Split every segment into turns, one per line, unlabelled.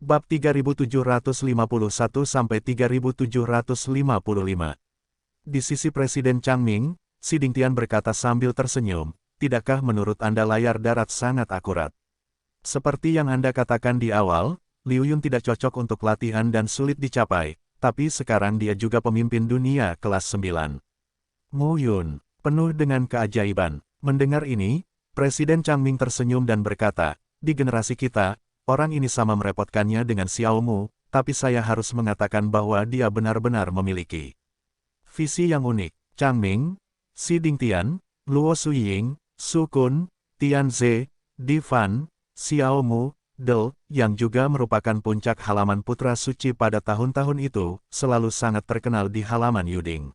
Bab 3751-3755. Di sisi Presiden Changming, Si Dingtian berkata sambil tersenyum, tidakkah menurut Anda layar darat sangat akurat? Seperti yang Anda katakan di awal, Liu Yun tidak cocok untuk latihan dan sulit dicapai, tapi sekarang dia juga pemimpin dunia kelas 9. Mu Yun, penuh dengan keajaiban. Mendengar ini, Presiden Changming tersenyum dan berkata, di generasi kita, orang ini sama merepotkannya dengan Xiao Mu, tapi saya harus mengatakan bahwa dia benar-benar memiliki visi yang unik. Changming, Si Dingtian, Luo Suying, Su Kun, Tian Ze, Di Fan, Xiao Mu, Del, yang juga merupakan puncak halaman putra suci pada tahun-tahun itu, selalu sangat terkenal di halaman Yuding.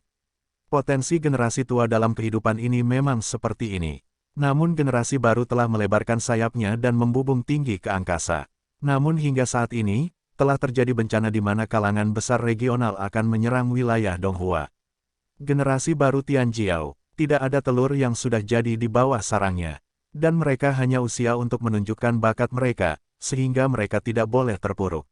Potensi generasi tua dalam kehidupan ini memang seperti ini. Namun generasi baru telah melebarkan sayapnya dan membubung tinggi ke angkasa. Namun hingga saat ini, telah terjadi bencana di mana kalangan besar regional akan menyerang wilayah Donghua. Generasi baru Tianjiao, tidak ada telur yang sudah jadi di bawah sarangnya. Dan mereka hanya usia untuk menunjukkan bakat mereka, sehingga mereka tidak boleh terpuruk.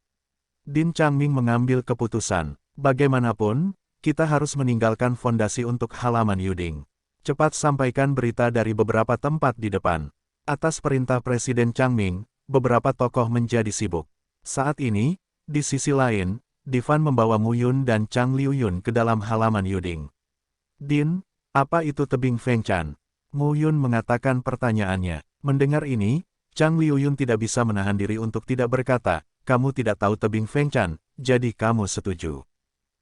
Din Changming mengambil keputusan, bagaimanapun, kita harus meninggalkan fondasi untuk halaman Yuding. Cepat sampaikan berita dari beberapa tempat di depan. Atas perintah Presiden Changming, beberapa tokoh menjadi sibuk. Saat ini, di sisi lain, Di Fan membawa Mu Yun dan Chang Liu Yun ke dalam halaman Yuding. Din, apa itu tebing Fengchan? Mu Yun mengatakan pertanyaannya. Mendengar ini, Chang Liu Yun tidak bisa menahan diri untuk tidak berkata, kamu tidak tahu tebing Fengchan, jadi kamu setuju.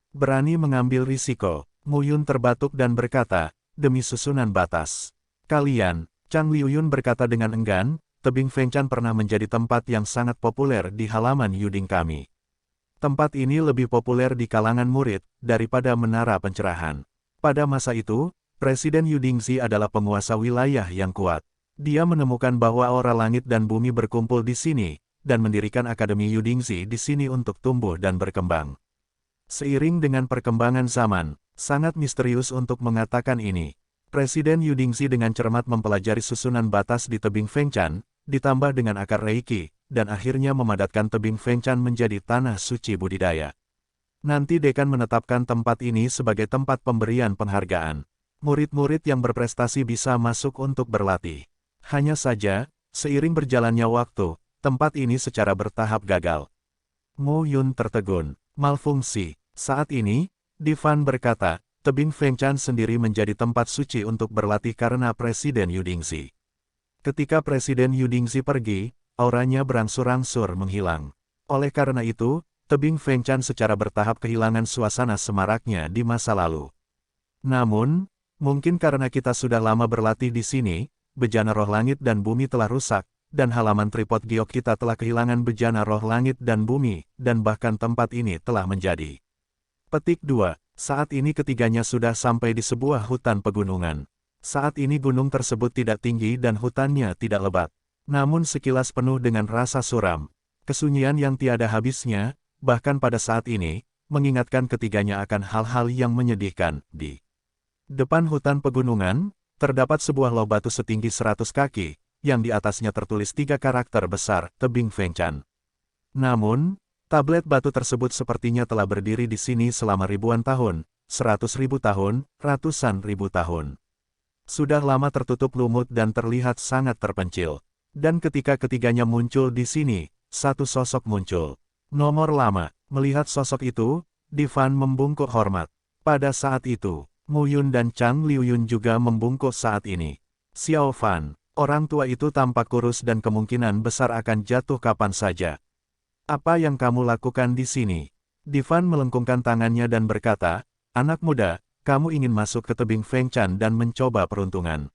Berani mengambil risiko, Mu Yun terbatuk dan berkata, demi susunan batas. Kalian, Chang Liu Yun berkata dengan enggan, tebing Fengchan pernah menjadi tempat yang sangat populer di halaman Yuding kami. Tempat ini lebih populer di kalangan murid, daripada menara pencerahan. Pada masa itu, Presiden Yudingzi adalah penguasa wilayah yang kuat. Dia menemukan bahwa aura langit dan bumi berkumpul di sini, dan mendirikan Akademi Yudingzi di sini untuk tumbuh dan berkembang. Seiring dengan perkembangan zaman, sangat misterius untuk mengatakan ini. Presiden Yudingzi dengan cermat mempelajari susunan batas di tebing Fengchan, ditambah dengan akar Reiki, dan akhirnya memadatkan tebing Fengchan menjadi tanah suci budidaya. Nanti dekan menetapkan tempat ini sebagai tempat pemberian penghargaan. Murid-murid yang berprestasi bisa masuk untuk berlatih. Hanya saja, seiring berjalannya waktu, tempat ini secara bertahap gagal. Mu Yun tertegun. Malfungsi. Saat ini, Di Fan berkata, tebing Fengchan sendiri menjadi tempat suci untuk berlatih karena Presiden Yudingzi. Ketika Presiden Yudingzi pergi, auranya berangsur-angsur menghilang. Oleh karena itu, tebing Fengchan secara bertahap kehilangan suasana semaraknya di masa lalu. Namun, mungkin karena kita sudah lama berlatih di sini, bejana roh langit dan bumi telah rusak, dan halaman tripod giok kita telah kehilangan bejana roh langit dan bumi, dan bahkan tempat ini telah menjadi. Petik 2. Saat ini ketiganya sudah sampai di sebuah hutan pegunungan. Saat ini gunung tersebut tidak tinggi dan hutannya tidak lebat. Namun sekilas penuh dengan rasa suram. Kesunyian yang tiada habisnya, bahkan pada saat ini, mengingatkan ketiganya akan hal-hal yang menyedihkan. Di depan hutan pegunungan, terdapat sebuah loh batu setinggi 100 kaki, yang di atasnya tertulis 3 karakter besar, tebing Fengchan. Namun, tablet batu tersebut sepertinya telah berdiri di sini selama ribuan tahun, 100.000 tahun, ratusan ribu tahun. Sudah lama tertutup lumut dan terlihat sangat terpencil. Dan ketika ketiganya muncul di sini, satu sosok muncul. Nomor lama, melihat sosok itu, Di Fan membungkuk hormat. Pada saat itu, Mu Yun dan Chang Liu Yun juga membungkuk saat ini. Xiao Fan, orang tua itu tampak kurus dan kemungkinan besar akan jatuh kapan saja. Apa yang kamu lakukan di sini? Di Fan melengkungkan tangannya dan berkata, anak muda, kamu ingin masuk ke tebing Fengchan dan mencoba peruntungan.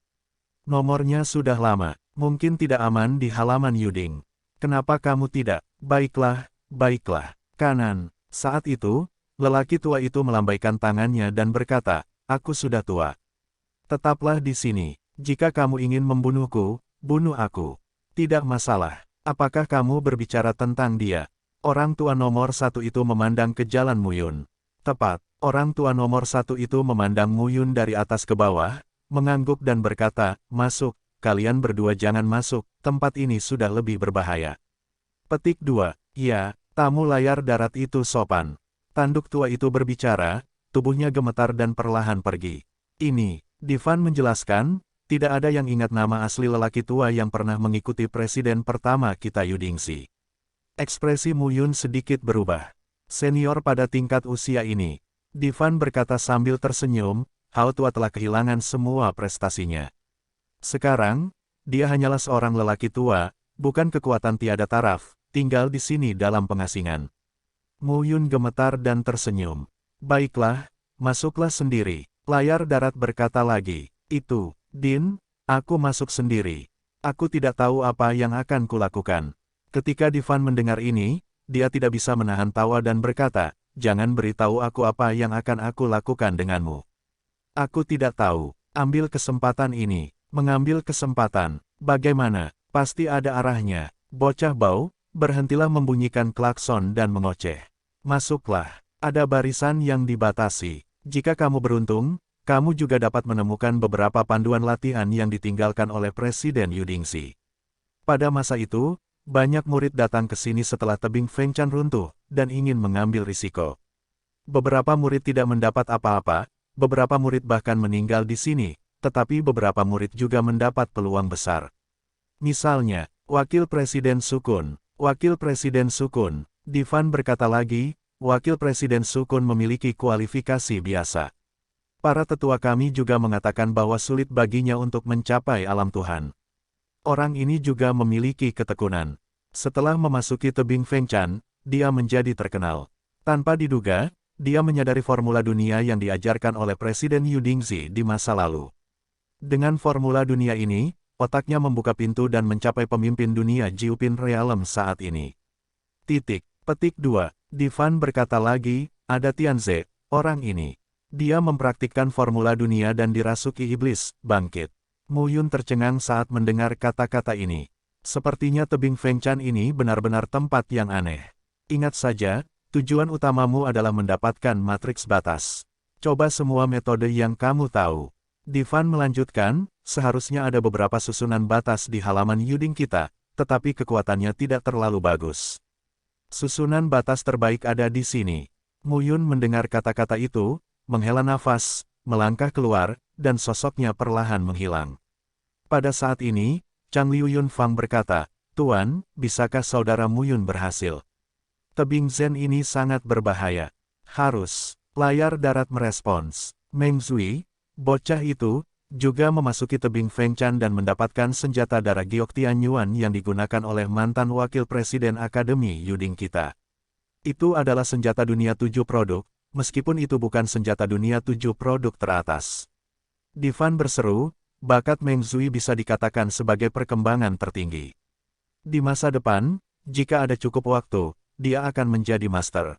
Nomornya sudah lama, mungkin tidak aman di halaman Yuding. Kenapa kamu tidak? Baiklah. Baiklah, kanan. Saat itu, lelaki tua itu melambaikan tangannya dan berkata, aku sudah tua. Tetaplah di sini. Jika kamu ingin membunuhku, bunuh aku. Tidak masalah. Apakah kamu berbicara tentang dia? Orang tua nomor 1 itu memandang ke jalan Mu Yun. Tepat, orang tua nomor 1 itu memandang Mu Yun dari atas ke bawah, mengangguk dan berkata, masuk, kalian berdua jangan masuk, tempat ini sudah lebih berbahaya. Petik 2. Ya, Tamu layar darat itu sopan. Tanduk tua itu berbicara, tubuhnya gemetar dan perlahan pergi. Ini, Divan menjelaskan, tidak ada yang ingat nama asli lelaki tua yang pernah mengikuti presiden pertama kita Yudingsi. Ekspresi Mu Yun sedikit berubah. Senior pada tingkat usia ini. Divan berkata sambil tersenyum, Hao tua telah kehilangan semua prestasinya. Sekarang, dia hanyalah seorang lelaki tua, bukan kekuatan tiada taraf, tinggal di sini dalam pengasingan. Mu Yun gemetar dan tersenyum. Baiklah, masuklah sendiri. Layar darat berkata lagi, itu, Din, aku masuk sendiri. Aku tidak tahu apa yang akan kulakukan. Ketika Divan mendengar ini, dia tidak bisa menahan tawa dan berkata, jangan beritahu aku apa yang akan aku lakukan denganmu. Aku tidak tahu. Ambil kesempatan ini. Mengambil kesempatan. Bagaimana? Pasti ada arahnya. Bocah bau, berhentilah membunyikan klakson dan mengoceh. Masuklah. Ada barisan yang dibatasi. Jika kamu beruntung, kamu juga dapat menemukan beberapa panduan latihan yang ditinggalkan oleh Presiden Yudingsi. Pada masa itu, banyak murid datang ke sini setelah tebing Fengchan runtuh, dan ingin mengambil risiko. Beberapa murid tidak mendapat apa-apa, beberapa murid bahkan meninggal di sini, tetapi beberapa murid juga mendapat peluang besar. Misalnya, Wakil Presiden Sukun. Wakil Presiden Sukun, Divan berkata lagi, Wakil Presiden Sukun memiliki kualifikasi biasa. Para tetua kami juga mengatakan bahwa sulit baginya untuk mencapai alam Tuhan. Orang ini juga memiliki ketekunan. Setelah memasuki tebing Fengchan, dia menjadi terkenal. Tanpa diduga, dia menyadari formula dunia yang diajarkan oleh Presiden Yudingzi di masa lalu. Dengan formula dunia ini, otaknya membuka pintu dan mencapai pemimpin dunia Jiupin Realm saat ini. Petik 2. Divan berkata lagi, ada Tianze, orang ini. Dia mempraktikkan formula dunia dan dirasuki iblis, bangkit. Mu Yun tercengang saat mendengar kata-kata ini. Sepertinya tebing Fengchan ini benar-benar tempat yang aneh. Ingat saja, tujuan utamamu adalah mendapatkan matriks batas. Coba semua metode yang kamu tahu. Divan melanjutkan, seharusnya ada beberapa susunan batas di halaman Yuding kita, tetapi kekuatannya tidak terlalu bagus. Susunan batas terbaik ada di sini. Mu Yun mendengar kata-kata itu, menghela nafas, melangkah keluar, dan sosoknya perlahan menghilang. Pada saat ini, Chang Liu Yun Fang berkata, Tuan, bisakah saudara Mu Yun berhasil? Tebing Zen ini sangat berbahaya. Harus. Layar darat merespons. Meng Zui, bocah itu, juga memasuki tebing Fengchan dan mendapatkan senjata darah Giok Tianyuan yang digunakan oleh mantan wakil presiden Akademi Yuding kita. Itu adalah senjata dunia 7 produk, meskipun itu bukan senjata dunia 7 produk teratas. Divan berseru, bakat Meng Zui bisa dikatakan sebagai perkembangan tertinggi. Di masa depan, jika ada cukup waktu, dia akan menjadi master.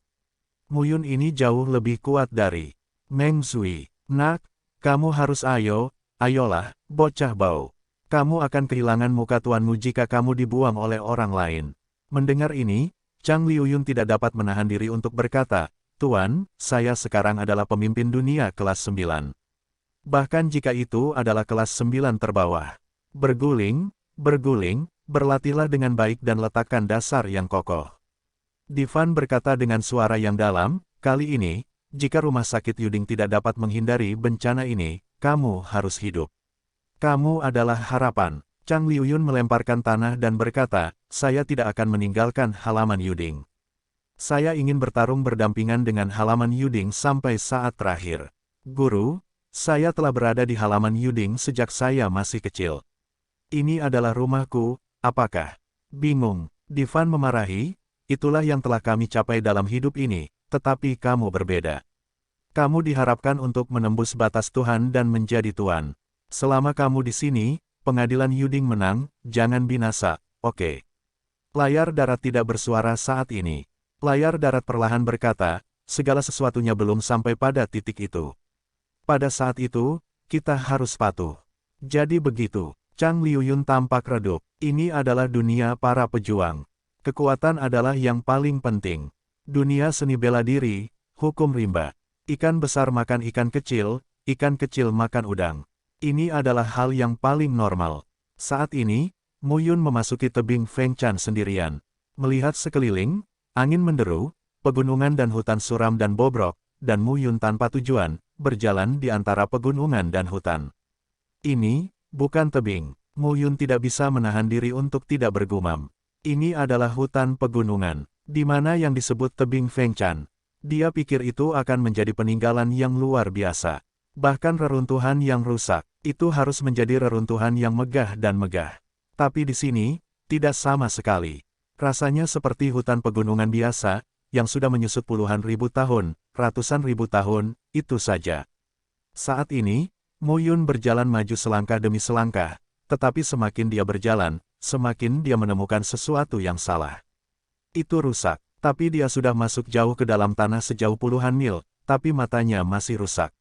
Mu Yun ini jauh lebih kuat dari Meng Zui. Nak, kamu harus ayolah, bocah bau. Kamu akan kehilangan muka tuanmu jika kamu dibuang oleh orang lain. Mendengar ini, Chang Liu Yun tidak dapat menahan diri untuk berkata, Tuan, saya sekarang adalah pemimpin dunia kelas 9. Bahkan jika itu adalah kelas 9 terbawah. Berguling, berlatihlah dengan baik dan letakkan dasar yang kokoh. Divan berkata dengan suara yang dalam, kali ini, jika rumah sakit Yuding tidak dapat menghindari bencana ini, kamu harus hidup. Kamu adalah harapan. Chang Liu Yun melemparkan tanah dan berkata, saya tidak akan meninggalkan halaman Yuding. Saya ingin bertarung berdampingan dengan halaman Yuding sampai saat terakhir. Guru, saya telah berada di halaman Yuding sejak saya masih kecil. Ini adalah rumahku, apakah? Bingung, Divan memarahi, itulah yang telah kami capai dalam hidup ini, tetapi kamu berbeda. Kamu diharapkan untuk menembus batas Tuhan dan menjadi tuan. Selama kamu di sini, pengadilan Yuding menang, jangan binasa, oke. Layar darat tidak bersuara saat ini. Layar darat perlahan berkata, segala sesuatunya belum sampai pada titik itu. Pada saat itu, kita harus patuh. Jadi begitu, Chang Liu Yun tampak redup. Ini adalah dunia para pejuang. Kekuatan adalah yang paling penting. Dunia seni bela diri, hukum rimba. Ikan besar makan ikan kecil makan udang. Ini adalah hal yang paling normal. Saat ini, Mu Yun memasuki tebing Fengchan sendirian. Melihat sekeliling, Angin menderu, pegunungan dan hutan suram dan bobrok, dan Mu Yun tanpa tujuan, berjalan di antara pegunungan dan hutan. Ini, bukan tebing. Mu Yun tidak bisa menahan diri untuk tidak bergumam. Ini adalah hutan pegunungan, di mana yang disebut tebing Fengchan. Dia pikir itu akan menjadi peninggalan yang luar biasa. Bahkan reruntuhan yang rusak, itu harus menjadi reruntuhan yang megah dan megah. Tapi di sini, tidak sama sekali. Rasanya seperti hutan pegunungan biasa, yang sudah menyusut puluhan ribu tahun, ratusan ribu tahun, itu saja. Saat ini, Mu Yun berjalan maju selangkah demi selangkah, tetapi semakin dia berjalan, semakin dia menemukan sesuatu yang salah. Itu rusak, tapi dia sudah masuk jauh ke dalam tanah sejauh puluhan mil, tapi matanya masih rusak.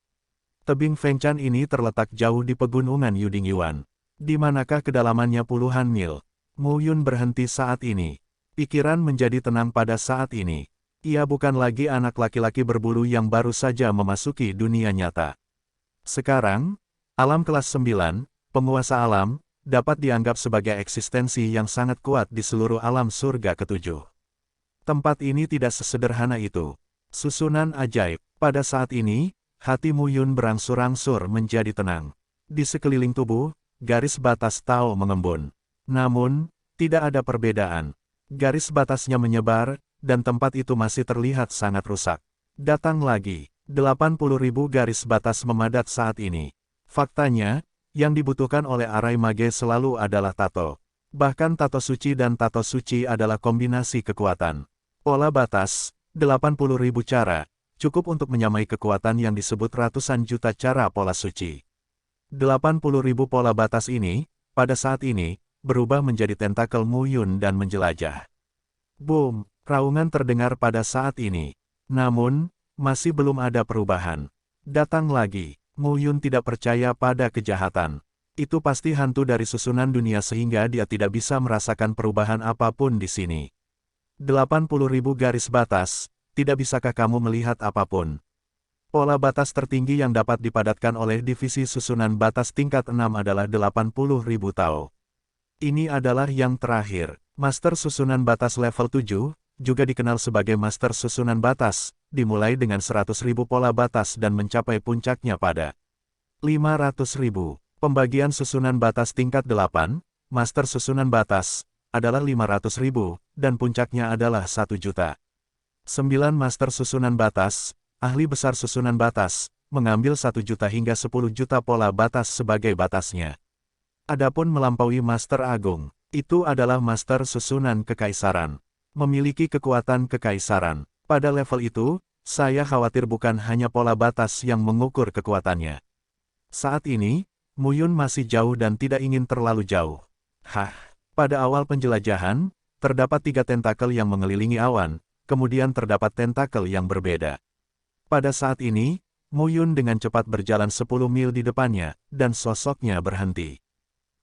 Tebing Fengchan ini terletak jauh di pegunungan Yudingyuan. Di manakah kedalamannya puluhan mil? Mu Yun berhenti saat ini. Pikiran menjadi tenang pada saat ini. Ia bukan lagi anak laki-laki berbulu yang baru saja memasuki dunia nyata. Sekarang, alam kelas 9, penguasa alam, dapat dianggap sebagai eksistensi yang sangat kuat di seluruh alam surga ketujuh. Tempat ini tidak sesederhana itu. Susunan ajaib. Pada saat ini, hati Mu Yun berangsur-angsur menjadi tenang. Di sekeliling tubuh, garis batas Tao mengembun. Namun, tidak ada perbedaan. Garis batasnya menyebar, dan tempat itu masih terlihat sangat rusak. Datang lagi, 80.000 garis batas memadat saat ini. Faktanya, yang dibutuhkan oleh arai mage selalu adalah tato. Bahkan tato suci dan tato suci adalah kombinasi kekuatan. Pola batas, 80.000 cara, cukup untuk menyamai kekuatan yang disebut ratusan juta cara pola suci. 80.000 pola batas ini, pada saat ini, berubah menjadi tentakel Mu Yun dan menjelajah. Boom! Raungan terdengar pada saat ini. Namun, masih belum ada perubahan. Datang lagi. Mu Yun tidak percaya pada kejahatan. Itu pasti hantu dari susunan dunia sehingga dia tidak bisa merasakan perubahan apapun di sini. 80.000 garis batas, tidak bisakah kamu melihat apapun? Pola batas tertinggi yang dapat dipadatkan oleh divisi susunan batas tingkat 6 adalah 80.000 Tao. Ini adalah yang terakhir. Master susunan batas level 7, juga dikenal sebagai Master Susunan Batas, dimulai dengan 100.000 pola batas dan mencapai puncaknya pada 500.000. Pembagian susunan batas tingkat 8, Master Susunan Batas, adalah 500.000, dan puncaknya adalah 1 juta. 9 Master Susunan Batas, ahli besar susunan batas, mengambil 1 juta hingga 10 juta pola batas sebagai batasnya. Adapun melampaui Master Agung, itu adalah Master Susunan Kekaisaran. Memiliki kekuatan kekaisaran. Pada level itu, saya khawatir bukan hanya pola batas yang mengukur kekuatannya. Saat ini, Mu Yun masih jauh dan tidak ingin terlalu jauh. Pada awal penjelajahan, terdapat 3 tentakel yang mengelilingi awan, kemudian terdapat tentakel yang berbeda. Pada saat ini, Mu Yun dengan cepat berjalan 10 mil di depannya, dan sosoknya berhenti.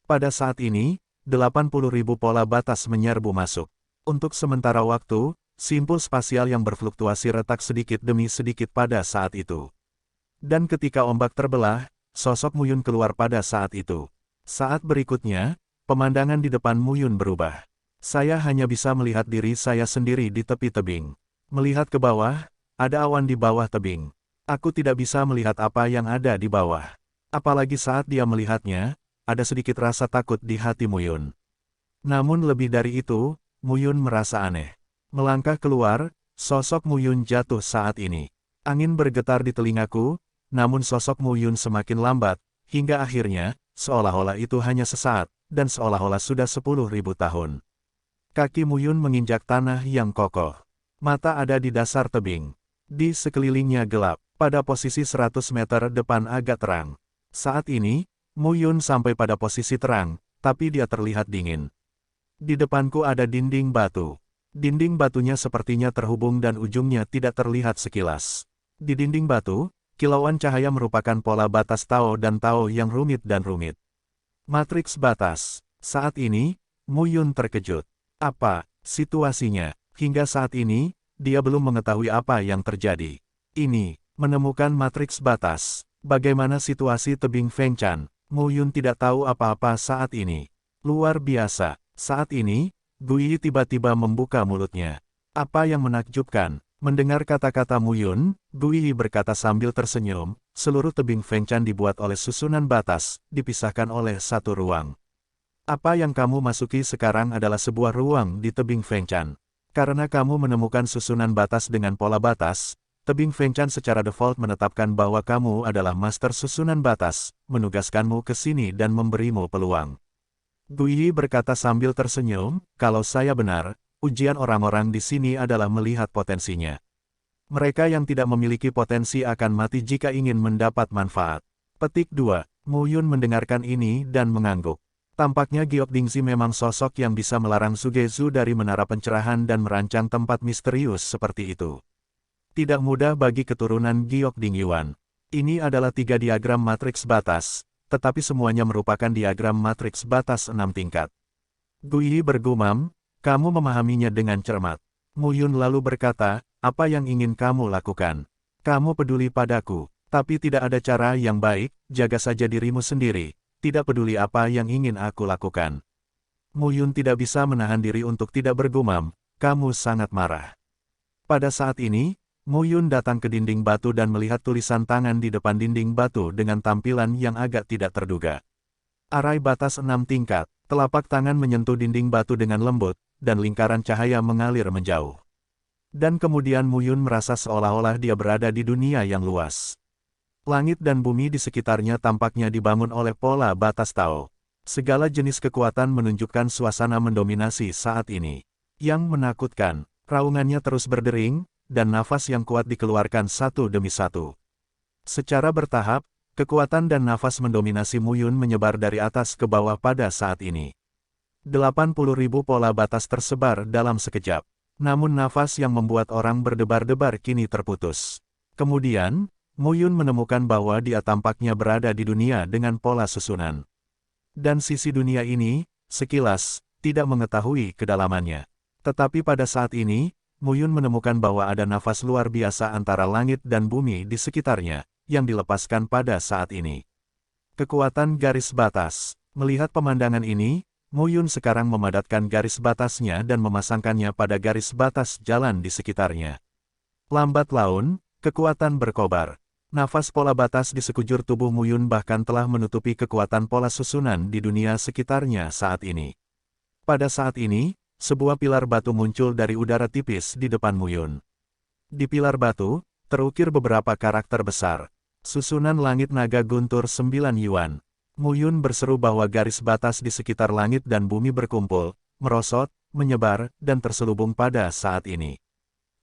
Pada saat ini, 80.000 pola batas menyerbu masuk. Untuk sementara waktu, simpul spasial yang berfluktuasi retak sedikit demi sedikit pada saat itu. Dan ketika ombak terbelah, sosok Mu Yun keluar pada saat itu. Saat berikutnya, pemandangan di depan Mu Yun berubah. Saya hanya bisa melihat diri saya sendiri di tepi tebing. Melihat ke bawah, ada awan di bawah tebing. Aku tidak bisa melihat apa yang ada di bawah. Apalagi saat dia melihatnya, ada sedikit rasa takut di hati Mu Yun. Namun lebih dari itu, Mu Yun merasa aneh. Melangkah keluar, sosok Mu Yun jatuh saat ini. Angin bergetar di telingaku, namun sosok Mu Yun semakin lambat, hingga akhirnya, seolah-olah itu hanya sesaat, dan seolah-olah sudah 10.000 tahun. Kaki Mu Yun menginjak tanah yang kokoh. Mata ada di dasar tebing. Di sekelilingnya gelap, pada posisi 100 meter depan agak terang. Saat ini, Mu Yun sampai pada posisi terang, tapi dia terlihat dingin. Di depanku ada dinding batu. Dinding batunya sepertinya terhubung dan ujungnya tidak terlihat sekilas. Di dinding batu, kilauan cahaya merupakan pola batas Tao dan Tao yang rumit dan rumit. Matriks batas. Saat ini, Mu Yun terkejut. Apa situasinya? Hingga saat ini, dia belum mengetahui apa yang terjadi. Ini, menemukan matriks batas. Bagaimana situasi tebing Fengchan? Mu Yun tidak tahu apa-apa saat ini. Luar biasa. Saat ini, Guyi tiba-tiba membuka mulutnya. Apa yang menakjubkan? Mendengar kata-kata Mu Yun, Guiyi berkata sambil tersenyum, seluruh tebing Fengchan dibuat oleh susunan batas, dipisahkan oleh satu ruang. Apa yang kamu masuki sekarang adalah sebuah ruang di tebing Fengchan. Karena kamu menemukan susunan batas dengan pola batas, tebing Fengchan secara default menetapkan bahwa kamu adalah master susunan batas, menugaskanmu ke sini dan memberimu peluang. Guiyi berkata sambil tersenyum, kalau saya benar, ujian orang-orang di sini adalah melihat potensinya. Mereka yang tidak memiliki potensi akan mati jika ingin mendapat manfaat. Petik 2. Mu Yun mendengarkan ini dan mengangguk. Tampaknya Giok Dingzi memang sosok yang bisa melarang Sugezu dari menara pencerahan dan merancang tempat misterius seperti itu. Tidak mudah bagi keturunan Giok Dingyuan. Ini adalah 3 diagram matriks batas, tetapi semuanya merupakan diagram matriks batas 6 tingkat. Guiyi bergumam, kamu memahaminya dengan cermat. Mu Yun lalu berkata, apa yang ingin kamu lakukan? Kamu peduli padaku, tapi tidak ada cara yang baik, jaga saja dirimu sendiri, tidak peduli apa yang ingin aku lakukan. Mu Yun tidak bisa menahan diri untuk tidak bergumam, kamu sangat marah. Pada saat ini, Mu Yun datang ke dinding batu dan melihat tulisan tangan di depan dinding batu dengan tampilan yang agak tidak terduga. Arai batas 6 tingkat, telapak tangan menyentuh dinding batu dengan lembut, dan lingkaran cahaya mengalir menjauh. Dan kemudian Mu Yun merasa seolah-olah dia berada di dunia yang luas. Langit dan bumi di sekitarnya tampaknya dibangun oleh pola batas Tao. Segala jenis kekuatan menunjukkan suasana mendominasi saat ini. Yang menakutkan, raungannya terus berdering, dan nafas yang kuat dikeluarkan satu demi satu. Secara bertahap, kekuatan dan nafas mendominasi Mu Yun menyebar dari atas ke bawah pada saat ini. 80.000 pola batas tersebar dalam sekejap. Namun nafas yang membuat orang berdebar-debar kini terputus. Kemudian, Mu Yun menemukan bahwa dia tampaknya berada di dunia dengan pola susunan. Dan sisi dunia ini, sekilas, tidak mengetahui kedalamannya. Tetapi pada saat ini, Mu Yun menemukan bahwa ada nafas luar biasa antara langit dan bumi di sekitarnya, yang dilepaskan pada saat ini. Kekuatan garis batas. Melihat pemandangan ini, Mu Yun sekarang memadatkan garis batasnya dan memasangkannya pada garis batas jalan di sekitarnya. Lambat laun, kekuatan berkobar. Nafas pola batas di sekujur tubuh Mu Yun bahkan telah menutupi kekuatan pola susunan di dunia sekitarnya saat ini. Pada saat ini, sebuah pilar batu muncul dari udara tipis di depan Mu Yun. Di pilar batu, terukir beberapa karakter besar. Susunan langit naga guntur 9 yuan. Mu Yun berseru bahwa garis batas di sekitar langit dan bumi berkumpul, merosot, menyebar, dan terselubung pada saat ini.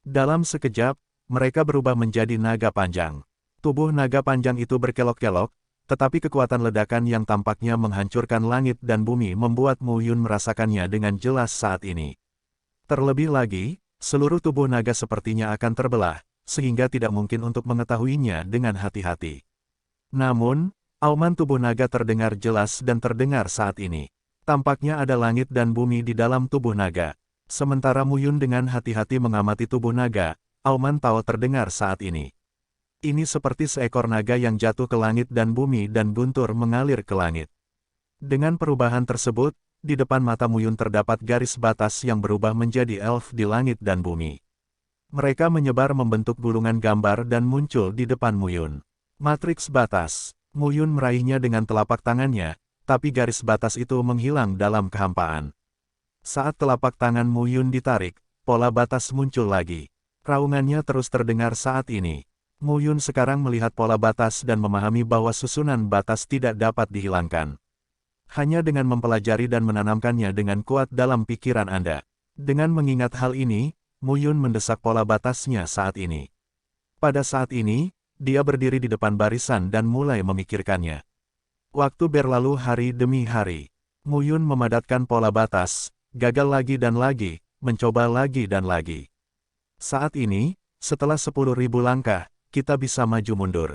Dalam sekejap, mereka berubah menjadi naga panjang. Tubuh naga panjang itu berkelok-kelok, tetapi kekuatan ledakan yang tampaknya menghancurkan langit dan bumi membuat Mu Yun merasakannya dengan jelas saat ini. Terlebih lagi, seluruh tubuh naga sepertinya akan terbelah, sehingga tidak mungkin untuk mengetahuinya dengan hati-hati. Namun, auman tubuh naga terdengar jelas dan terdengar saat ini. Tampaknya ada langit dan bumi di dalam tubuh naga. Sementara Mu Yun dengan hati-hati mengamati tubuh naga, auman Tao terdengar saat ini. Ini seperti seekor naga yang jatuh ke langit dan bumi dan guntur mengalir ke langit. Dengan perubahan tersebut, di depan mata Mu Yun terdapat garis batas yang berubah menjadi elf di langit dan bumi. Mereka menyebar membentuk gulungan gambar dan muncul di depan Mu Yun. Matriks batas. Mu Yun meraihnya dengan telapak tangannya, tapi garis batas itu menghilang dalam kehampaan. Saat telapak tangan Mu Yun ditarik, pola batas muncul lagi. Raungannya terus terdengar saat ini. Mu Yun sekarang melihat pola batas dan memahami bahwa susunan batas tidak dapat dihilangkan. Hanya dengan mempelajari dan menanamkannya dengan kuat dalam pikiran Anda. Dengan mengingat hal ini, Mu Yun mendesak pola batasnya saat ini. Pada saat ini, dia berdiri di depan barisan dan mulai memikirkannya. Waktu berlalu hari demi hari. Mu Yun memadatkan pola batas, gagal lagi dan lagi, mencoba lagi dan lagi. Saat ini, setelah 10.000 langkah, kita bisa maju mundur.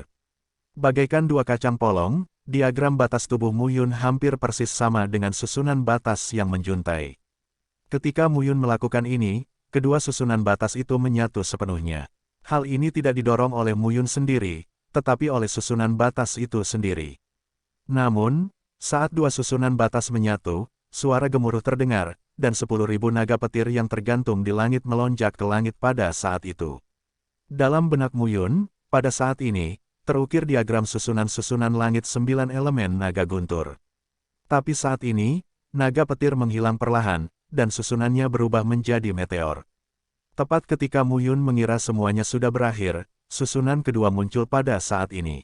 Bagaikan dua kacang polong, diagram batas tubuh Mu Yun hampir persis sama dengan susunan batas yang menjuntai. Ketika Mu Yun melakukan ini, kedua susunan batas itu menyatu sepenuhnya. Hal ini tidak didorong oleh Mu Yun sendiri, tetapi oleh susunan batas itu sendiri. Namun, saat dua susunan batas menyatu, suara gemuruh terdengar, dan 10.000 naga petir yang tergantung di langit melonjak ke langit pada saat itu. Dalam benak Mu Yun, pada saat ini, terukir diagram susunan-susunan langit 9 elemen naga guntur. Tapi saat ini, naga petir menghilang perlahan, dan susunannya berubah menjadi meteor. Tepat ketika Mu Yun mengira semuanya sudah berakhir, susunan kedua muncul pada saat ini.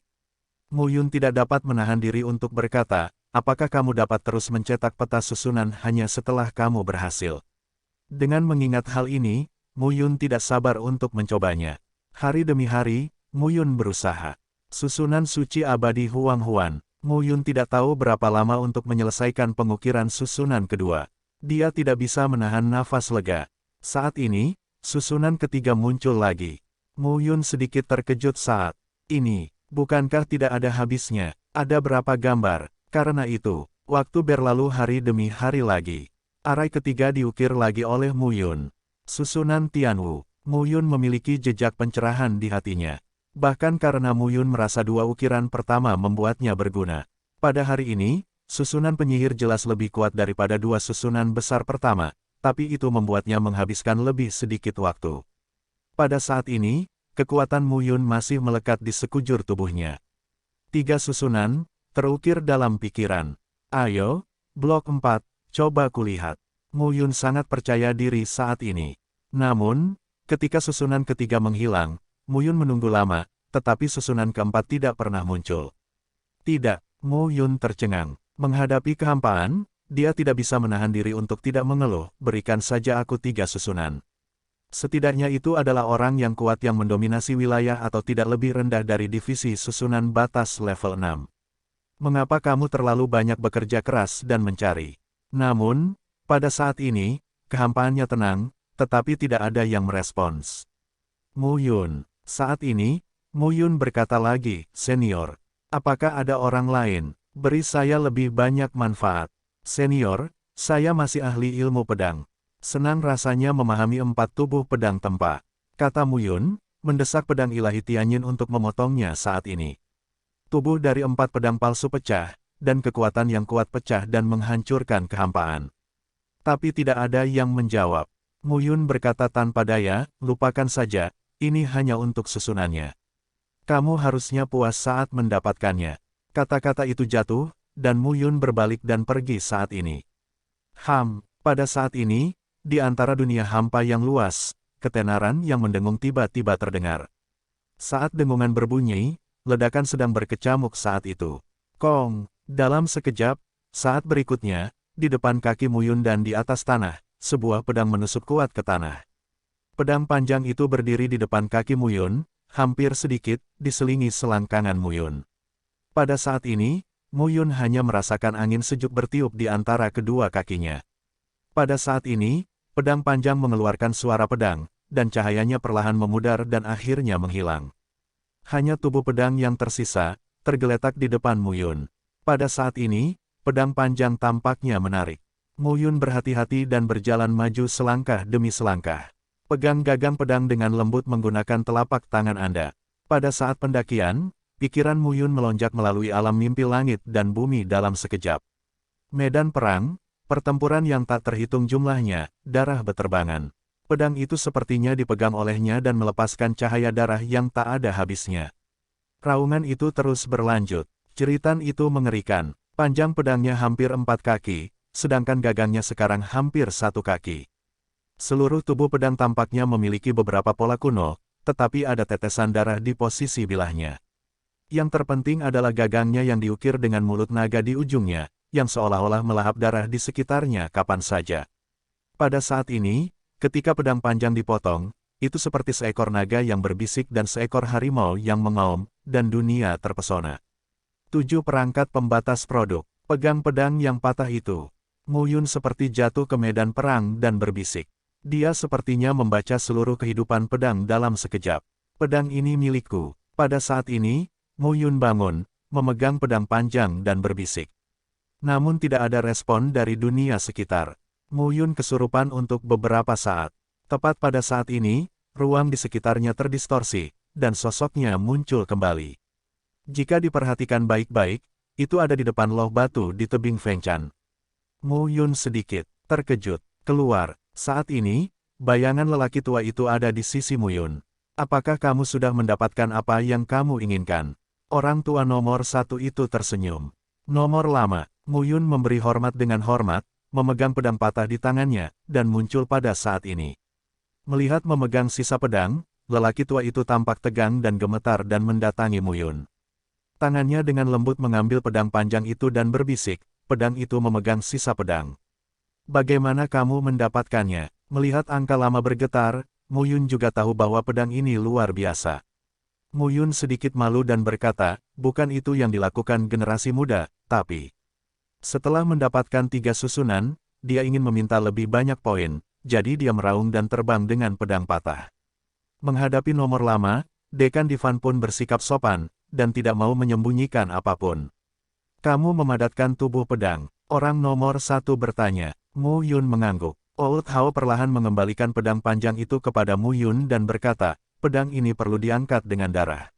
Mu Yun tidak dapat menahan diri untuk berkata, apakah kamu dapat terus mencetak peta susunan hanya setelah kamu berhasil? Dengan mengingat hal ini, Mu Yun tidak sabar untuk mencobanya. Hari demi hari, Mu Yun berusaha. Susunan suci abadi Huang Huan. Mu Yun tidak tahu berapa lama untuk menyelesaikan pengukiran susunan kedua. Dia tidak bisa menahan nafas lega. Saat ini, susunan ketiga muncul lagi. Mu Yun sedikit terkejut saat ini. Bukankah tidak ada habisnya? Ada berapa gambar? Karena itu, waktu berlalu hari demi hari lagi. Arai ketiga diukir lagi oleh Mu Yun. Susunan Tianwu. Mu Yun memiliki jejak pencerahan di hatinya. Bahkan karena Mu Yun merasa dua ukiran pertama membuatnya berguna. Pada hari ini, susunan penyihir jelas lebih kuat daripada dua susunan besar pertama, tapi itu membuatnya menghabiskan lebih sedikit waktu. Pada saat ini, kekuatan Mu Yun masih melekat di sekujur tubuhnya. 3 susunan, terukir dalam pikiran. Ayo, blok 4, coba kulihat. Mu Yun sangat percaya diri saat ini. Namun, ketika susunan ketiga menghilang, Mu Yun menunggu lama, tetapi susunan keempat tidak pernah muncul. Tidak, Mu Yun tercengang. Menghadapi kehampaan, dia tidak bisa menahan diri untuk tidak mengeluh, berikan saja aku 3 susunan. Setidaknya itu adalah orang yang kuat yang mendominasi wilayah atau tidak lebih rendah dari divisi susunan batas level 6. Mengapa kamu terlalu banyak bekerja keras dan mencari? Namun, pada saat ini, kehampaannya tenang, tetapi tidak ada yang merespons. Mu Yun. Saat ini, Mu Yun berkata lagi, Senior. Apakah ada orang lain? Beri saya lebih banyak manfaat. Senior, saya masih ahli ilmu pedang. Senang rasanya memahami 4 tubuh pedang tempa. Kata Mu Yun, mendesak pedang ilahi Tianyin untuk memotongnya saat ini. Tubuh dari 4 pedang palsu pecah, dan kekuatan yang kuat pecah dan menghancurkan kehampaan. Tapi tidak ada yang menjawab. Mu Yun berkata tanpa daya, lupakan saja, ini hanya untuk susunannya. Kamu harusnya puas saat mendapatkannya. Kata-kata itu jatuh, dan Mu Yun berbalik dan pergi saat ini. Pada saat ini, di antara dunia hampa yang luas, ketenaran yang mendengung tiba-tiba terdengar. Saat dengungan berbunyi, ledakan sedang berkecamuk saat itu. Kong, dalam sekejap, saat berikutnya, di depan kaki Mu Yun dan di atas tanah, sebuah pedang menusuk kuat ke tanah. Pedang panjang itu berdiri di depan kaki Mu Yun, hampir sedikit, diselingi selangkangan Mu Yun. Pada saat ini, Mu Yun hanya merasakan angin sejuk bertiup di antara kedua kakinya. Pada saat ini, pedang panjang mengeluarkan suara pedang, dan cahayanya perlahan memudar dan akhirnya menghilang. Hanya tubuh pedang yang tersisa, tergeletak di depan Mu Yun. Pada saat ini, pedang panjang tampaknya menarik. Mu Yun berhati-hati dan berjalan maju selangkah demi selangkah. Pegang gagang pedang dengan lembut menggunakan telapak tangan Anda. Pada saat pendakian, pikiran Mu Yun melonjak melalui alam mimpi langit dan bumi dalam sekejap. Medan perang, pertempuran yang tak terhitung jumlahnya, darah beterbangan. Pedang itu sepertinya dipegang olehnya dan melepaskan cahaya darah yang tak ada habisnya. Raungan itu terus berlanjut. Jeritan itu mengerikan. Panjang pedangnya hampir 4 kaki, sedangkan gagangnya sekarang hampir 1 kaki. Seluruh tubuh pedang tampaknya memiliki beberapa pola kuno, tetapi ada tetesan darah di posisi bilahnya. Yang terpenting adalah gagangnya yang diukir dengan mulut naga di ujungnya, yang seolah-olah melahap darah di sekitarnya kapan saja. Pada saat ini, ketika pedang panjang dipotong, itu seperti seekor naga yang berbisik dan seekor harimau yang mengaum, dan dunia terpesona. 7 perangkat pembatas produk. Pegang pedang yang patah itu. Mu Yun seperti jatuh ke medan perang dan berbisik. Dia sepertinya membaca seluruh kehidupan pedang dalam sekejap. Pedang ini milikku. Pada saat ini, Mu Yun bangun, memegang pedang panjang dan berbisik. Namun tidak ada respon dari dunia sekitar. Mu Yun kesurupan untuk beberapa saat. Tepat pada saat ini, ruang di sekitarnya terdistorsi, dan sosoknya muncul kembali. Jika diperhatikan baik-baik, itu ada di depan loh batu di tebing Fengchan. Mu Yun sedikit terkejut. Keluar. Saat ini, bayangan lelaki tua itu ada di sisi Mu Yun. Apakah kamu sudah mendapatkan apa yang kamu inginkan? Orang tua nomor 1 itu tersenyum. Nomor lama, Mu Yun memberi hormat dengan hormat, memegang pedang patah di tangannya, dan muncul pada saat ini. Melihat memegang sisa pedang, lelaki tua itu tampak tegang dan gemetar dan mendatangi Mu Yun. Tangannya dengan lembut mengambil pedang panjang itu dan berbisik, pedang itu memegang sisa pedang. Bagaimana kamu mendapatkannya? Melihat angka lama bergetar, Mu Yun juga tahu bahwa pedang ini luar biasa. Mu Yun sedikit malu dan berkata, bukan itu yang dilakukan generasi muda, tapi... Setelah mendapatkan 3 susunan, dia ingin meminta lebih banyak poin, jadi dia meraung dan terbang dengan pedang patah. Menghadapi nomor lama, Dekan Divan pun bersikap sopan, dan tidak mau menyembunyikan apapun. Kamu memadatkan tubuh pedang, orang nomor 1 bertanya. Mu Yun mengangguk. Old Hao perlahan mengembalikan pedang panjang itu kepada Mu Yun dan berkata, pedang ini perlu diangkat dengan darah.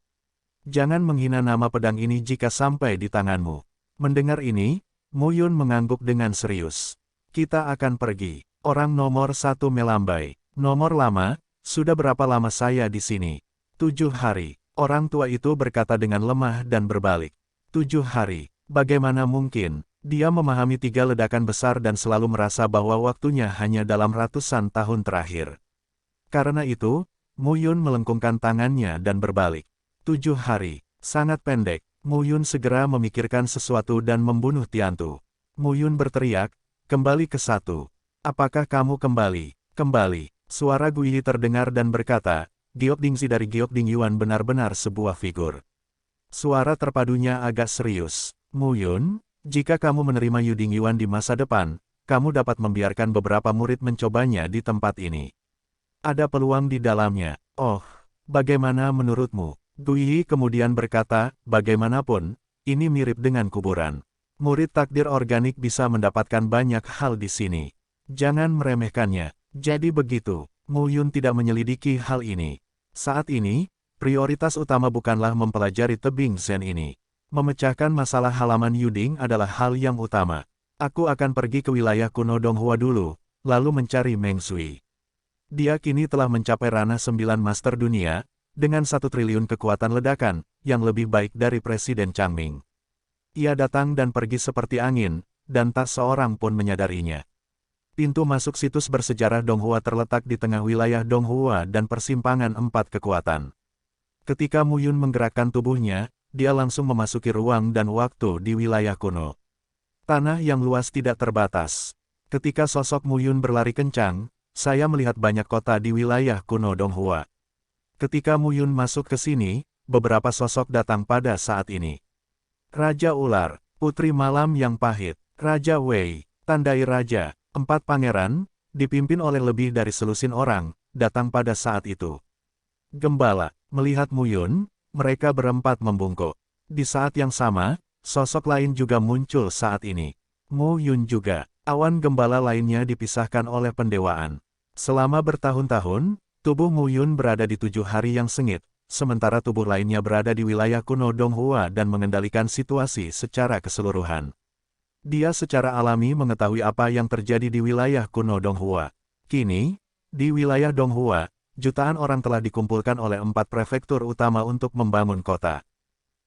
Jangan menghina nama pedang ini jika sampai di tanganmu. Mendengar ini, Mu Yun mengangguk dengan serius. Kita akan pergi. Orang nomor 1 melambai. Nomor lama, sudah berapa lama saya di sini? 7 hari. Orang tua itu berkata dengan lemah dan berbalik. 7 hari. Bagaimana mungkin? Dia memahami 3 ledakan besar dan selalu merasa bahwa waktunya hanya dalam ratusan tahun terakhir. Karena itu, Mu Yun melengkungkan tangannya dan berbalik. 7 hari. Sangat pendek. Mu Yun segera memikirkan sesuatu dan membunuh Tiantu. Mu Yun berteriak, kembali ke 1. Apakah kamu kembali? Kembali. Suara Guiyi terdengar dan berkata, Giokdingzi dari Giokding Yuan benar-benar sebuah figur. Suara terpadunya agak serius. Mu Yun, jika kamu menerima Yuding Yuan di masa depan, kamu dapat membiarkan beberapa murid mencobanya di tempat ini. Ada peluang di dalamnya. Oh, bagaimana menurutmu? Guiyi kemudian berkata, bagaimanapun, ini mirip dengan kuburan. Murid takdir organik bisa mendapatkan banyak hal di sini. Jangan meremehkannya. Jadi begitu, Mu Yun tidak menyelidiki hal ini. Saat ini, prioritas utama bukanlah mempelajari tebing Zen ini. Memecahkan masalah halaman Yuding adalah hal yang utama. Aku akan pergi ke wilayah kuno Donghua dulu, lalu mencari Meng Sui. Dia kini telah mencapai ranah 9 master dunia, dengan 1 triliun kekuatan ledakan, yang lebih baik dari Presiden Changming. Ia datang dan pergi seperti angin, dan tak seorang pun menyadarinya. Pintu masuk situs bersejarah Donghua terletak di tengah wilayah Donghua dan persimpangan 4 kekuatan. Ketika Mu Yun menggerakkan tubuhnya, dia langsung memasuki ruang dan waktu di wilayah kuno. Tanah yang luas tidak terbatas. Ketika sosok Mu Yun berlari kencang, saya melihat banyak kota di wilayah kuno Donghua. Ketika Mu Yun masuk ke sini, beberapa sosok datang pada saat ini. Raja Ular, Putri Malam yang Pahit, Raja Wei, Tandai Raja, 4 pangeran, dipimpin oleh lebih dari selusin orang, datang pada saat itu. Gembala, melihat Mu Yun, mereka berempat membungkuk. Di saat yang sama, sosok lain juga muncul saat ini. Mu Yun juga. Awan gembala lainnya dipisahkan oleh pendewaan. Selama bertahun-tahun, tubuh Mu Yun berada di 7 hari yang sengit, sementara tubuh lainnya berada di wilayah kuno Donghua dan mengendalikan situasi secara keseluruhan. Dia secara alami mengetahui apa yang terjadi di wilayah kuno Donghua. Kini, di wilayah Donghua, jutaan orang telah dikumpulkan oleh 4 prefektur utama untuk membangun kota.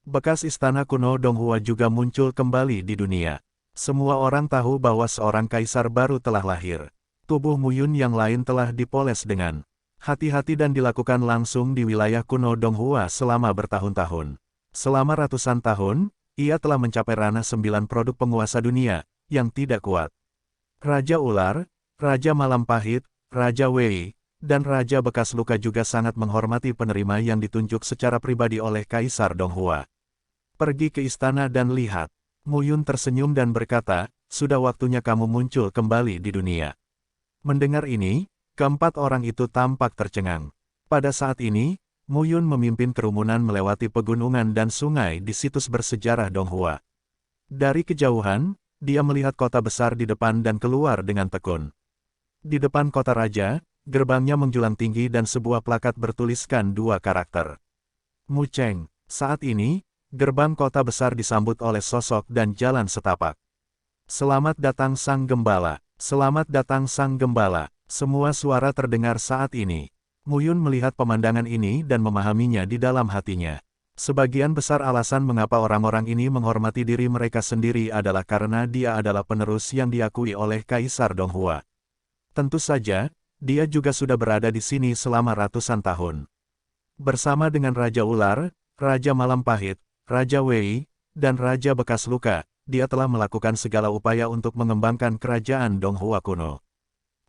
Bekas istana kuno Donghua juga muncul kembali di dunia. Semua orang tahu bahwa seorang kaisar baru telah lahir. Tubuh Mu Yun yang lain telah dipoles dengan hati-hati dan dilakukan langsung di wilayah kuno Donghua selama bertahun-tahun. Selama ratusan tahun, ia telah mencapai ranah 9 produk penguasa dunia, yang tidak kuat. Raja Ular, Raja Malam Pahit, Raja Wei, dan Raja Bekas Luka juga sangat menghormati penerima yang ditunjuk secara pribadi oleh Kaisar Donghua. Pergi ke istana dan lihat. Mu Yun tersenyum dan berkata, sudah waktunya kamu muncul kembali di dunia. Mendengar ini, keempat orang itu tampak tercengang. Pada saat ini, Mu Yun memimpin kerumunan melewati pegunungan dan sungai di situs bersejarah Donghua. Dari kejauhan, dia melihat kota besar di depan dan keluar dengan tekun. Di depan kota raja, gerbangnya menjulang tinggi dan sebuah plakat bertuliskan 2 karakter. Mu Cheng. Saat ini, gerbang kota besar disambut oleh sosok dan jalan setapak. Selamat datang Sang Gembala. Selamat datang Sang Gembala. Semua suara terdengar saat ini. Mu Yun melihat pemandangan ini dan memahaminya di dalam hatinya. Sebagian besar alasan mengapa orang-orang ini menghormati diri mereka sendiri adalah karena dia adalah penerus yang diakui oleh Kaisar Donghua. Tentu saja, dia juga sudah berada di sini selama ratusan tahun. Bersama dengan Raja Ular, Raja Malam Pahit, Raja Wei, dan Raja Bekas Luka, dia telah melakukan segala upaya untuk mengembangkan kerajaan Donghua kuno.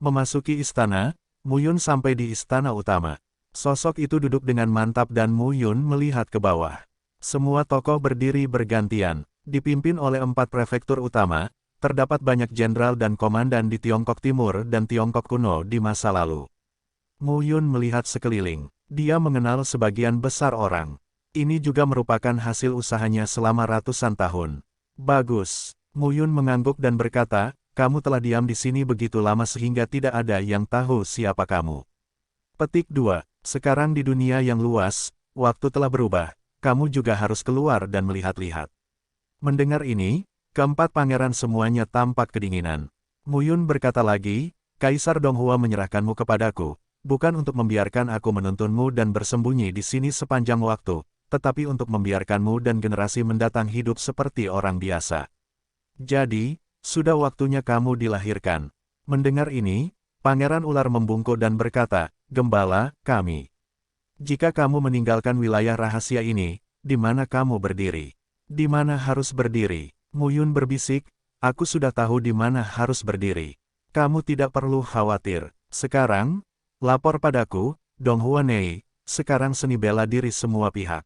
Memasuki istana, Mu Yun sampai di istana utama. Sosok itu duduk dengan mantap dan Mu Yun melihat ke bawah. Semua tokoh berdiri bergantian, dipimpin oleh 4 prefektur utama, terdapat banyak jenderal dan komandan di Tiongkok Timur dan Tiongkok kuno di masa lalu. Mu Yun melihat sekeliling. Dia mengenal sebagian besar orang. Ini juga merupakan hasil usahanya selama ratusan tahun. Bagus. Mu Yun mengangguk dan berkata, kamu telah diam di sini begitu lama sehingga tidak ada yang tahu siapa kamu. Petik 2. Sekarang di dunia yang luas, waktu telah berubah, kamu juga harus keluar dan melihat-lihat. Mendengar ini, keempat pangeran semuanya tampak kedinginan. Mu Yun berkata lagi, Kaisar Donghua menyerahkanmu kepadaku, bukan untuk membiarkan aku menuntunmu dan bersembunyi di sini sepanjang waktu, tetapi untuk membiarkanmu dan generasi mendatang hidup seperti orang biasa. Jadi, sudah waktunya kamu dilahirkan. Mendengar ini, Pangeran Ular membungkuk dan berkata, Gembala, kami. Jika kamu meninggalkan wilayah rahasia ini, di mana kamu berdiri? Di mana harus berdiri? Mu Yun berbisik, aku sudah tahu di mana harus berdiri. Kamu tidak perlu khawatir. Sekarang, lapor padaku, Donghua Nei, sekarang seni bela diri semua pihak.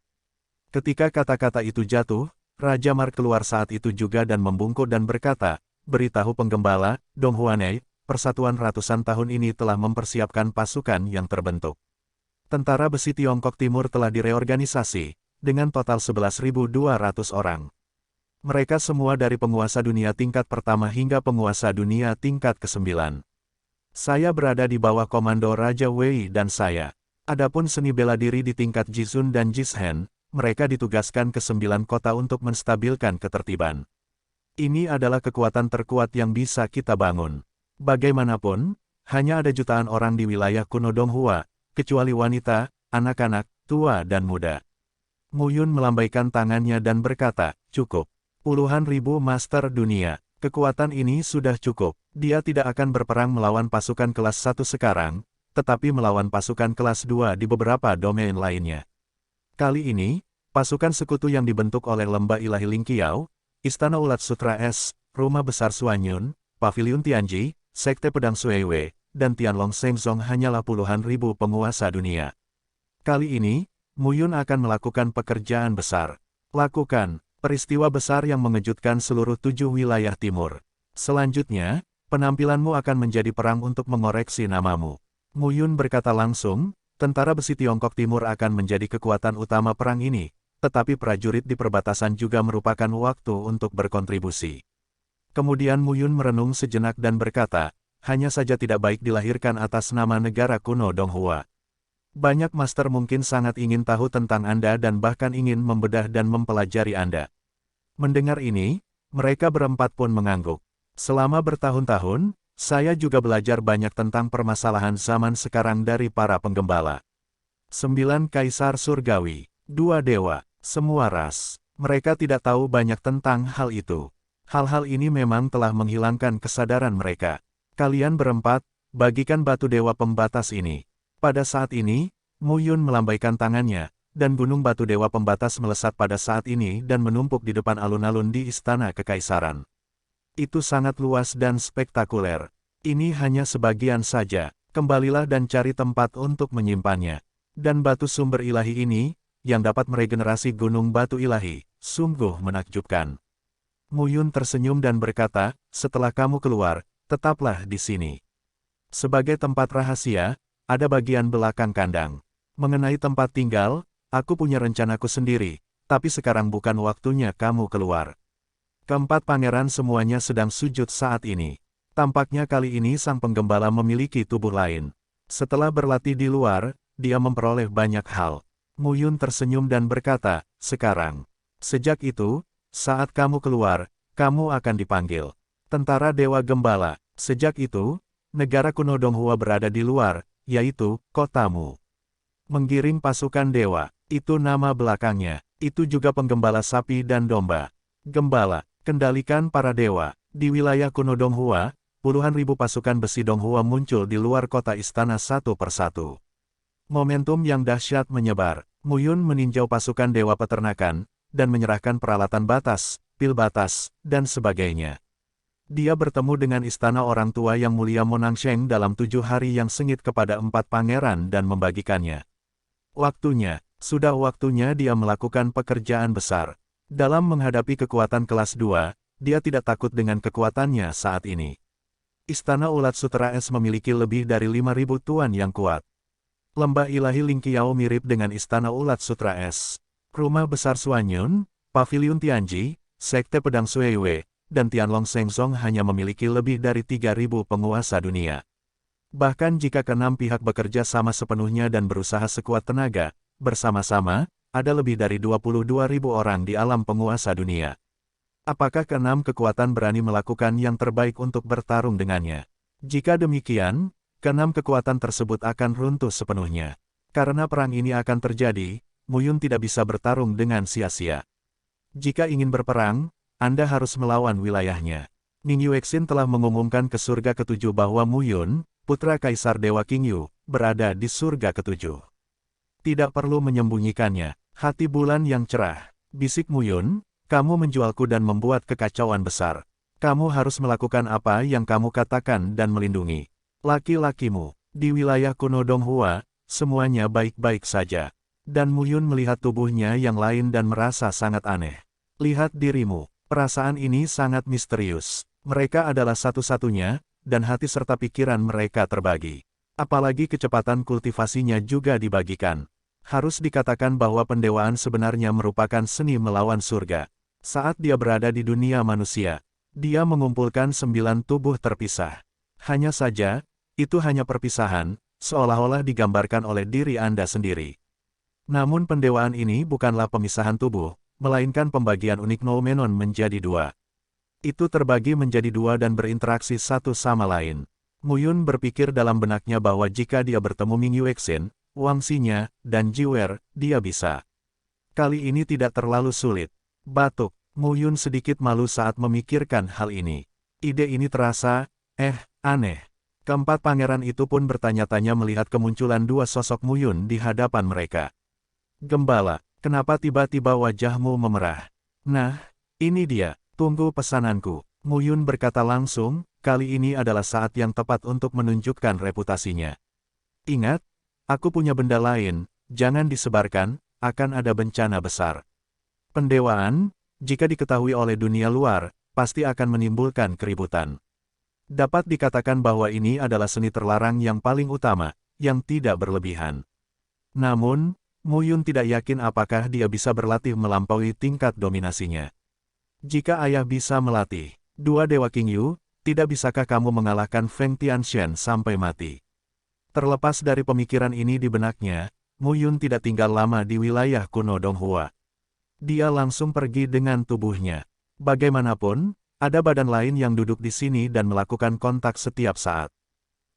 Ketika kata-kata itu jatuh, Raja Mar keluar saat itu juga dan membungkuk dan berkata, beritahu penggembala, Donghua Nei, persatuan ratusan tahun ini telah mempersiapkan pasukan yang terbentuk. Tentara besi Tiongkok Timur telah direorganisasi, dengan total 11.200 orang. Mereka semua dari penguasa dunia tingkat pertama hingga penguasa dunia tingkat ke-9. Saya berada di bawah komando Raja Wei dan saya. Adapun seni bela diri di tingkat Jizun dan Jishen, mereka ditugaskan ke 9 kota untuk menstabilkan ketertiban. Ini adalah kekuatan terkuat yang bisa kita bangun. Bagaimanapun, hanya ada jutaan orang di wilayah kuno Donghua, kecuali wanita, anak-anak, tua dan muda. Mu Yun melambaikan tangannya dan berkata, cukup. Puluhan ribu master dunia, kekuatan ini sudah cukup. Dia tidak akan berperang melawan pasukan kelas 1 sekarang, tetapi melawan pasukan kelas 2 di beberapa domain lainnya. Kali ini, pasukan sekutu yang dibentuk oleh Lembah Ilahi Lingqiao, Istana Ulat Sutra Es, Rumah Besar Suanyun, Paviliun Tianji, Sekte Pedang Suiwei, dan Tianlong Shengzong hanyalah puluhan ribu penguasa dunia. Kali ini, Mu Yun akan melakukan pekerjaan besar. Lakukan peristiwa besar yang mengejutkan seluruh 7 wilayah timur. Selanjutnya, penampilanmu akan menjadi perang untuk mengoreksi namamu. Mu Yun berkata langsung, tentara besi Tiongkok Timur akan menjadi kekuatan utama perang ini, tetapi prajurit di perbatasan juga merupakan waktu untuk berkontribusi. Kemudian Mu Yun merenung sejenak dan berkata, hanya saja tidak baik dilahirkan atas nama negara kuno Donghua. Banyak master mungkin sangat ingin tahu tentang Anda dan bahkan ingin membedah dan mempelajari Anda. Mendengar ini, mereka berempat pun mengangguk. Selama bertahun-tahun, saya juga belajar banyak tentang permasalahan zaman sekarang dari para penggembala. 9 Kaisar Surgawi, 2 Dewa, semua ras. Mereka tidak tahu banyak tentang hal itu. Hal-hal ini memang telah menghilangkan kesadaran mereka. Kalian berempat, bagikan batu dewa pembatas ini. Pada saat ini, Mu Yun melambaikan tangannya, dan gunung batu dewa pembatas melesat pada saat ini dan menumpuk di depan alun-alun di Istana Kekaisaran. Itu sangat luas dan spektakuler. Ini hanya sebagian saja, kembalilah dan cari tempat untuk menyimpannya. Dan batu sumber ilahi ini, yang dapat meregenerasi gunung batu ilahi, sungguh menakjubkan. Mu Yun tersenyum dan berkata, setelah kamu keluar, tetaplah di sini. Sebagai tempat rahasia, ada bagian belakang kandang. Mengenai tempat tinggal, aku punya rencanaku sendiri, tapi sekarang bukan waktunya kamu keluar. Keempat pangeran semuanya sedang sujud saat ini. Tampaknya kali ini sang penggembala memiliki tubuh lain. Setelah berlatih di luar, dia memperoleh banyak hal. Mu Yun tersenyum dan berkata, sekarang. Sejak itu, saat kamu keluar, kamu akan dipanggil Tentara Dewa Gembala. Sejak itu, negara kuno Donghua berada di luar, yaitu, kotamu. Menggiring pasukan dewa, itu nama belakangnya. Itu juga penggembala sapi dan domba. Gembala, kendalikan para dewa. Di wilayah kuno Donghua, puluhan ribu pasukan besi Donghua muncul di luar kota istana satu persatu. Momentum yang dahsyat menyebar. Muyun meninjau pasukan dewa peternakan, dan menyerahkan peralatan batas, pil batas, dan sebagainya. Dia bertemu dengan istana orang tua yang mulia Monangsheng dalam 7 hari yang sengit kepada 4 pangeran dan membagikannya. Sudah waktunya dia melakukan pekerjaan besar. Dalam menghadapi kekuatan kelas 2, dia tidak takut dengan kekuatannya saat ini. Istana Ulat Sutera Es memiliki lebih dari 5.000 tuan yang kuat. Lembah ilahi Lingqiao mirip dengan Istana Ulat Sutera Es. Rumah besar Suanyun, Paviliun Tianji, Sekte Pedang Suiwei, dan Tianlong Sengsong hanya memiliki lebih dari 3.000 penguasa dunia. Bahkan jika keenam pihak bekerja sama sepenuhnya dan berusaha sekuat tenaga, bersama-sama, ada lebih dari 22.000 orang di alam penguasa dunia. Apakah keenam kekuatan berani melakukan yang terbaik untuk bertarung dengannya? Jika demikian, keenam kekuatan tersebut akan runtuh sepenuhnya. Karena perang ini akan terjadi, Muyun tidak bisa bertarung dengan sia-sia. Jika ingin berperang, Anda harus melawan wilayahnya. Ning Yuexin telah mengumumkan ke surga ketujuh bahwa Muyun, putra Kaisar Dewa Qingyu, berada di surga ketujuh. Tidak perlu menyembunyikannya. Hati bulan yang cerah. Bisik Muyun, kamu menjualku dan membuat kekacauan besar. Kamu harus melakukan apa yang kamu katakan dan melindungi laki-lakimu. Di wilayah kuno Donghua, semuanya baik-baik saja. Dan Muyun melihat tubuhnya yang lain dan merasa sangat aneh. Lihat dirimu. Perasaan ini sangat misterius. Mereka adalah satu-satunya, dan hati serta pikiran mereka terbagi. Apalagi kecepatan kultivasinya juga dibagikan. Harus dikatakan bahwa pendewaan sebenarnya merupakan seni melawan surga. Saat dia berada di dunia manusia, dia mengumpulkan 9 tubuh terpisah. Hanya saja, itu hanya perpisahan, seolah-olah digambarkan oleh diri Anda sendiri. Namun pendewaan ini bukanlah pemisahan tubuh, melainkan pembagian unik Noumenon menjadi 2. Itu terbagi menjadi 2 dan berinteraksi satu sama lain. Muyun berpikir dalam benaknya bahwa jika dia bertemu Ming Yuexin, Wang Xinya, dan Jiwer, dia bisa. Kali ini tidak terlalu sulit. Batuk. Muyun sedikit malu saat memikirkan hal ini. Ide ini terasa, aneh. Keempat pangeran itu pun bertanya-tanya melihat kemunculan 2 sosok Muyun di hadapan mereka. Gembala, kenapa tiba-tiba wajahmu memerah? Nah, ini dia, tunggu pesananku. Muyun berkata langsung, kali ini adalah saat yang tepat untuk menunjukkan reputasinya. Ingat, aku punya benda lain, jangan disebarkan, akan ada bencana besar. Pendewaan, jika diketahui oleh dunia luar, pasti akan menimbulkan keributan. Dapat dikatakan bahwa ini adalah seni terlarang yang paling utama, yang tidak berlebihan. Namun, Muyun tidak yakin apakah dia bisa berlatih melampaui tingkat dominasinya. Jika ayah bisa melatih 2 Dewa Qingyu, tidak bisakah kamu mengalahkan Feng Tianxian sampai mati? Terlepas dari pemikiran ini di benaknya, Muyun tidak tinggal lama di wilayah kuno Donghua. Dia langsung pergi dengan tubuhnya. Bagaimanapun, ada badan lain yang duduk di sini dan melakukan kontak setiap saat.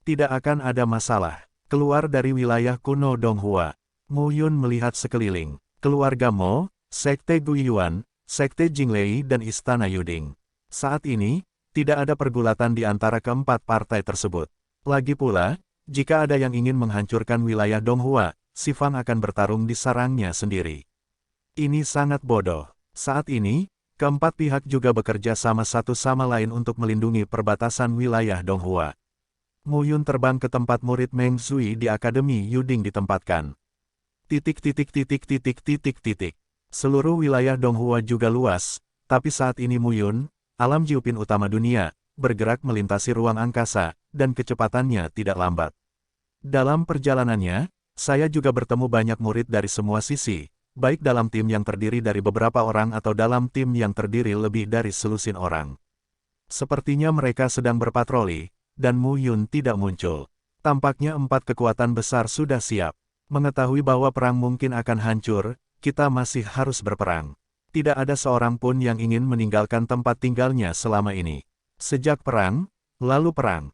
Tidak akan ada masalah. Keluar dari wilayah kuno Donghua, Muyun melihat sekeliling. Keluarga Mo, Sekte Guiyuan, Sekte Jinglei dan Istana Yuding. Saat ini, tidak ada pergulatan di antara keempat partai tersebut. Lagi pula, jika ada yang ingin menghancurkan wilayah Donghua, si Fang akan bertarung di sarangnya sendiri. Ini sangat bodoh. Saat ini, keempat pihak juga bekerja sama satu sama lain untuk melindungi perbatasan wilayah Donghua. Muyun terbang ke tempat murid Meng Zui di Akademi Yuding ditempatkan. Seluruh wilayah Donghua juga luas, tapi saat ini Muyun, alam Jiupin utama dunia, bergerak melintasi ruang angkasa, dan kecepatannya tidak lambat. Dalam perjalanannya, saya juga bertemu banyak murid dari semua sisi, baik dalam tim yang terdiri dari beberapa orang atau dalam tim yang terdiri lebih dari selusin orang. Sepertinya mereka sedang berpatroli, dan Muyun tidak muncul. Tampaknya 4 kekuatan besar sudah siap. Mengetahui bahwa perang mungkin akan hancur, kita masih harus berperang. Tidak ada seorang pun yang ingin meninggalkan tempat tinggalnya selama ini. Sejak perang, Lalu perang.